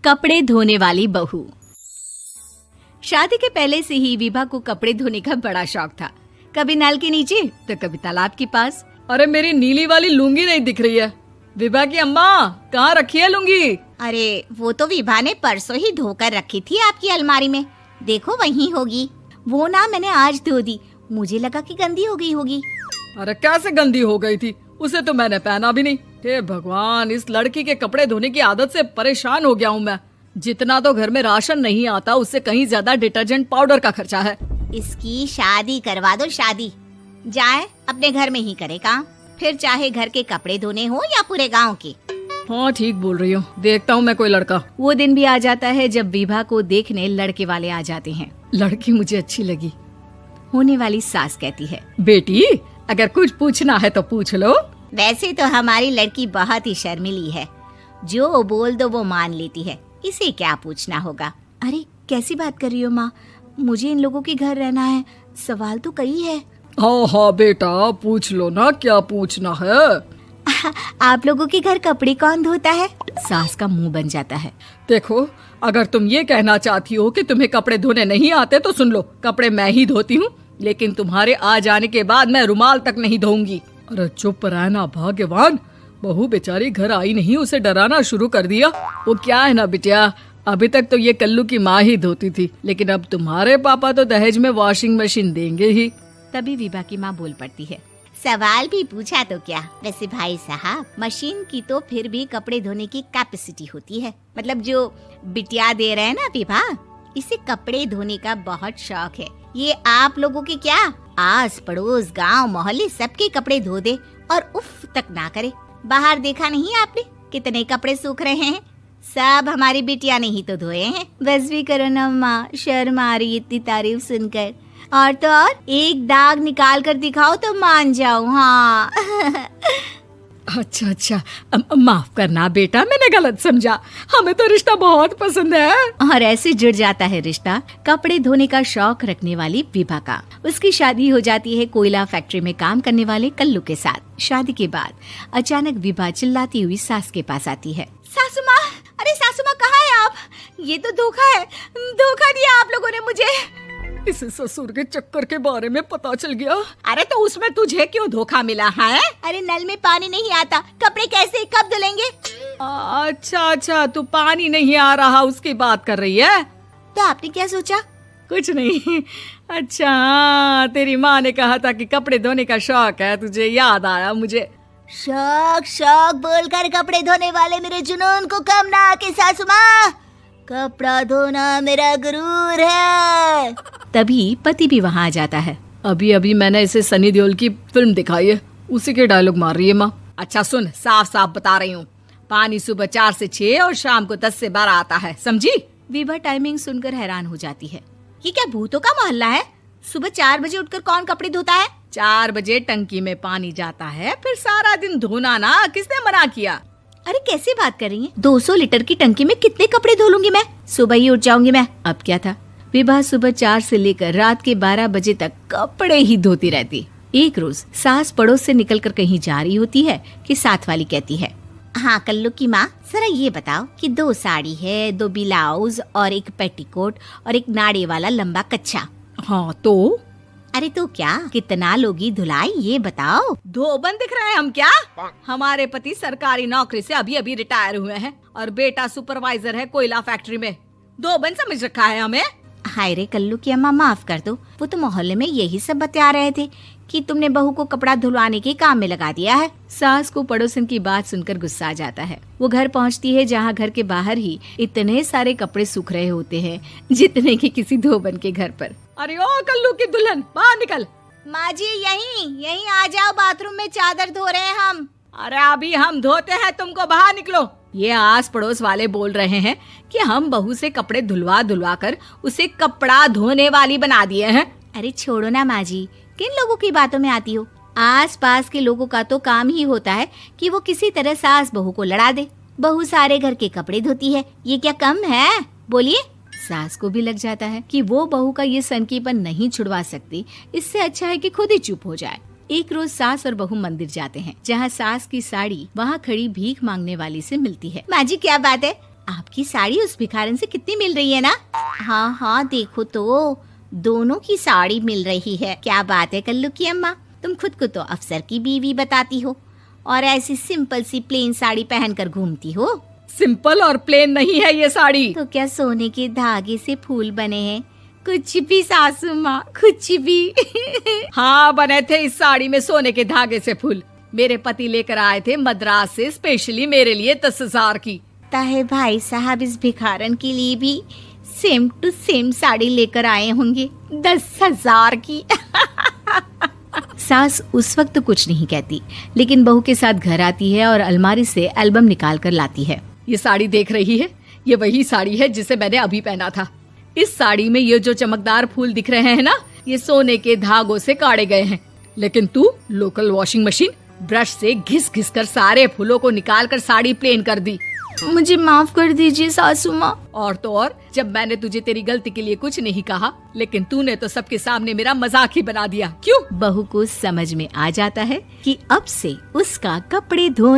कपड़े धोने वाली बहू। शादी के पहले से ही विभा को कपड़े धोने का बड़ा शौक था। कभी नल के नीचे तो कभी तालाब के पास। अरे मेरी नीली वाली लुंगी नहीं दिख रही है। विभा की अम्मा, कहाँ रखी है लुंगी? अरे वो तो विभा ने परसों ही धोकर रखी थी आपकी अलमारी में, देखो वहीं होगी। वो ना मैंने आज धो दी, मुझे लगा कि गंदी हो गई होगी। अरे कैसे गंदी हो गई थी? उसे तो मैंने पहना भी नहीं। हे भगवान, इस लड़की के कपड़े धोने की आदत से परेशान हो गया हूँ मैं। जितना तो घर में राशन नहीं आता, उससे कहीं ज्यादा डिटर्जेंट पाउडर का खर्चा है। इसकी शादी करवा दो, शादी जाए अपने घर में ही करे काम, फिर चाहे घर के कपड़े धोने हो या पूरे गांव के। हाँ ठीक बोल रही हूँ, देखता हूँ मैं कोई लड़का। वो दिन भी आ जाता है जब विभा को देखने लड़के वाले आ जाते हैं। लड़की मुझे अच्छी लगी। होने वाली सास कहती है, बेटी अगर कुछ पूछना है तो पूछ लो। वैसे तो हमारी लड़की बहुत ही शर्मीली है, जो बोल दो वो मान लेती है, इसे क्या पूछना होगा। अरे कैसी बात कर रही हो माँ, मुझे इन लोगों के घर रहना है, सवाल तो कई है। हाँ हाँ बेटा, पूछ लो ना, क्या पूछना है। आप लोगों के घर कपड़े कौन धोता है? सास का मुंह बन जाता है। देखो, अगर तुम ये कहना चाहती हो कि तुम्हें कपड़े धोने नहीं आते तो सुन लो, कपड़े मैं ही धोती हूँ, लेकिन तुम्हारे आ जाने के बाद मैं रुमाल तक नहीं धोऊंगी। अरे चुप रहना भाग्यवान, बहू बेचारी घर आई नहीं, उसे डराना शुरू कर दिया। वो क्या है ना बिटिया, अभी तक तो ये कल्लू की माँ ही धोती थी, लेकिन अब तुम्हारे पापा तो दहेज में वॉशिंग मशीन देंगे ही। तभी विभा की माँ बोल पड़ती है, सवाल भी पूछा तो क्या। वैसे भाई साहब, मशीन की तो फिर भी कपड़े धोने की कैपेसिटी होती है। मतलब जो बिटिया दे रहे हैं ना विभा, इसे कपड़े धोने का बहुत शौक है। ये आप लोगों के क्या, आस पड़ोस गांव मोहल्ले सबके कपड़े धो दे और उफ तक ना करे। बाहर देखा नहीं आपने कितने कपड़े सूख रहे हैं? सब हमारी बिटिया ने ही तो धोए हैं। बस भी करो ना माँ, शर्म आ रही इतनी तारीफ सुनकर। और तो और एक दाग निकाल कर दिखाओ तो मान जाओ। हाँ अच्छा, माफ करना बेटा, मैंने गलत समझा। हमें तो रिश्ता बहुत पसंद है। और ऐसे जुड़ जाता है रिश्ता कपड़े धोने का शौक रखने वाली विभा का। उसकी शादी हो जाती है कोयला फैक्ट्री में काम करने वाले कल्लू के साथ। शादी के बाद अचानक विभा चिल्लाती हुई सास के पास आती है। सासू माँ, अरे सासू माँ कहाँ है आप? ये तो धोखा है, धोखा दिया आप लोगों ने मुझे। इसे ससुर के चक्कर के बारे में पता चल गया। अरे तो उसमें तुझे क्यों धोखा मिला है? अरे नल में पानी नहीं आता, कपड़े कैसे कब धुलेंगे? अच्छा, तू पानी नहीं आ रहा उसकी बात कर रही है। तो आपने क्या सोचा? कुछ नहीं। अच्छा, तेरी माँ ने कहा था कि कपड़े धोने का शौक है तुझे, याद आया मुझे। शौक बोलकर कपड़े धोने वाले मेरे जुनून को कम ना आके सासू माँ, कपड़ा धोना मेरा गुरूर है। तभी पति भी वहाँ आ जाता है। अभी मैंने इसे सनी देओल की फिल्म दिखाई है, उसी के डायलॉग मार रही है माँ। अच्छा सुन, साफ साफ बता रही हूँ, पानी सुबह 4 से 6 और शाम को 10 से 12 आता है, समझी? विभा टाइमिंग सुनकर हैरान हो जाती है। ये क्या भूतों का मोहल्ला है? सुबह 4 बजे उठकर कौन कपड़े धोता है? 4 बजे टंकी में पानी जाता है, फिर सारा दिन धोना ना, किसने मना किया? अरे कैसी बात कर रही हैं? 200 लीटर की टंकी में कितने कपड़े धो लूंगी मैं? सुबह ही उठ जाऊंगी मैं। अब क्या था, विभा सुबह 4 से लेकर रात के 12 बजे तक कपड़े ही धोती रहती। एक रोज सास पड़ोस से निकलकर कहीं जा रही होती है कि साथ वाली कहती है, हाँ कल्लू की माँ, जरा ये बताओ कि 2 साड़ी है, 2 ब्लाउज और एक पेटीकोट और एक नाड़े वाला लंबा कच्छा। हाँ तो? अरे तो क्या, कितना लोगी धुलाई ये बताओ। धोबन दिख रहे हैं हम क्या? हमारे पति सरकारी नौकरी से अभी रिटायर हुए हैं और बेटा सुपरवाइजर है कोयला फैक्ट्री में। धोबन समझ रखा है हमें? हाय रे कल्लू की अम्मा, माफ कर दो, वो तो मोहल्ले में यही सब बता रहे थे कि तुमने बहू को कपड़ा धुलवाने के काम में लगा दिया है। सास को पड़ोसन की बात सुनकर गुस्सा आ जाता है। वो घर पहुंचती है जहां घर के बाहर ही इतने सारे कपड़े सूख रहे होते हैं जितने कि किसी धोबन के घर पर। अरे ओ कल्लू की दुल्हन, बाहर निकल। माँ जी यहीं आ जाओ, बाथरूम में चादर धो रहे हैं हम। अरे अभी हम धोते हैं, तुमको बाहर निकलो। ये आस पड़ोस वाले बोल रहे हैं कि हम बहू से कपड़े धुलवा कर उसे कपड़ा धोने वाली बना दिए हैं। अरे छोड़ो ना माँ जी, किन लोगों की बातों में आती हो? आस पास के लोगों का तो काम ही होता है कि वो किसी तरह सास बहू को लड़ा दे। बहू सारे घर के कपड़े धोती है, ये क्या कम है? बोलिए। सास को भी लग जाता है कि वो बहू का ये सनकीपन नहीं छुड़वा सकती, इससे अच्छा है कि खुद ही चुप हो जाए। एक रोज सास और बहू मंदिर जाते हैं, जहाँ सास की साड़ी वहाँ खड़ी भीख मांगने वाली से मिलती है। माँ जी क्या बात है, आपकी साड़ी उस भिखारन से कितनी मिल रही है ना? हाँ हाँ, देखो तो दोनों की साड़ी मिल रही है। क्या बात है कल्लू की अम्मा, तुम खुद को तो अफसर की बीवी बताती हो और ऐसी सिंपल सी प्लेन साड़ी पहनकर घूमती हो। सिंपल और प्लेन नहीं है ये साड़ी। तो क्या सोने के धागे से फूल बने हैं? कुछ भी सासू माँ, कुछ भी। हाँ, बने थे इस साड़ी में सोने के धागे से फूल। मेरे पति लेकर आए थे मद्रास से स्पेशली मेरे लिए 10,000 की। ताहे भाई साहब इस भिखारन के लिए भी सेम टू सेम साड़ी लेकर आए होंगे 10,000 की। सास उस वक्त तो कुछ नहीं कहती, लेकिन बहू के साथ घर आती है और अलमारी से एल्बम निकाल कर लाती है। ये साड़ी देख रही है, ये वही साड़ी है जिसे मैंने अभी पहना था। इस साड़ी में ये जो चमकदार फूल दिख रहे हैं ना, ये सोने के धागों से काढ़े गए हैं। लेकिन तू लोकल वॉशिंग मशीन ब्रश से घिस घिस कर सारे फूलों को निकाल कर साड़ी प्लेन कर दी। मुझे माफ कर दीजिए सासू माँ। और तो और, जब मैंने तुझे तेरी गलती के लिए कुछ नहीं कहा, लेकिन तूने तो सबके सामने मेरा मजाक ही बना दिया। क्यों? बहू को समझ में आ जाता है कि अब से उसका कपड़े धोने